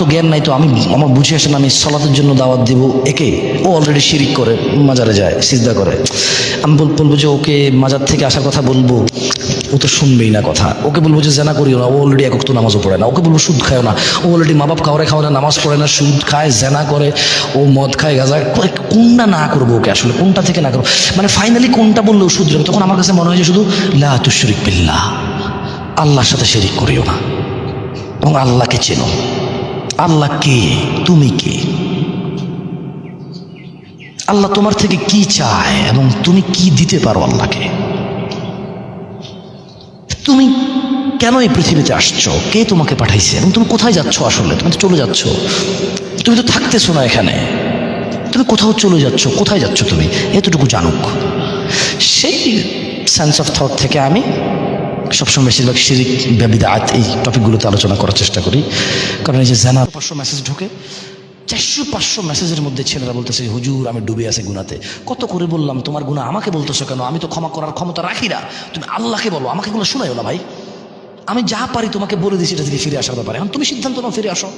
তো জ্ঞান নাই, তো আমি আমার বুঝে আসে না, আমি সালাতের জন্য দাওয়াত দিব একে, ও অলরেডি শিরিক করে, মাজারে যায়, সিজদা করে। আমি বলবো যে ওকে মাজার থেকে আসার কথা বলবো, ও তো শুনবেই না কথা। ওকে বলবো যে জেনা করিও না, ও অলরেডি এক ওয়াক্ত নামাজও পড়ে না। ওকে বলবো সুদ খায়ও না, ও অলরেডি মা বাপ খাওয়ারে খাওয়ারে নামাজ পড়ে না, সুদ খায়, জেনা করে, ও মদ খায়, গাঁজা। কোনটা না করবো ওকে, আসলে কোনটা থেকে না করবো, মানে ফাইনালি কোনটা বললেও শুধরে। তখন আমার কাছে মনে হয় যে শুধু লা তুশরিক বিল্লাহ, আল্লাহর সাথে শিরিক করিও না, এবং আল্লাহকে চেনো। আল্লাহ কে, তুমি কে, আল্লাহ তোমার থেকে কি চায় এবং তুমি কি দিতে পারো আল্লাহকে। তুমি কেন এই পৃথিবীতে আসছো, কে তোমাকে পাঠাইছে, এবং তুমি কোথায় যাচ্ছ? আসলে তুমি তো চলে যাচ্ছ, তুমি তো থাকতেছো না এখানে, তুমি কোথাও চলে যাচ্ছ, কোথায় যাচ্ছ তুমি, এতটুকু জানুক। সেই সেন্স অফ থট থেকে আমি সবসময় বেশিরভাগ শিরিক বিদআত এই টপিকগুলোতে আলোচনা করার চেষ্টা করি। কারণ এই যে জানা 500 মেসেজ ঢোকে, 400-500 মেসেজের মধ্যে ছেলেরা বলতেছে হুজুর আমি ডুবে আছি গুনাতে। কত করে বললাম তোমার গুনাহ আমাকে বলতেছো কেন, আমি তো ক্ষমা করার ক্ষমতা রাখি না, তুমি আল্লাহকে বলো, আমাকে এগুলো শোনাইও না ভাই। আমি যা পারি তোমাকে বলে দিছি এটা থেকে ফিরে আসার ব্যাপারে, এখন তুমি সিদ্ধান্ত নাও, ফিরে আসো।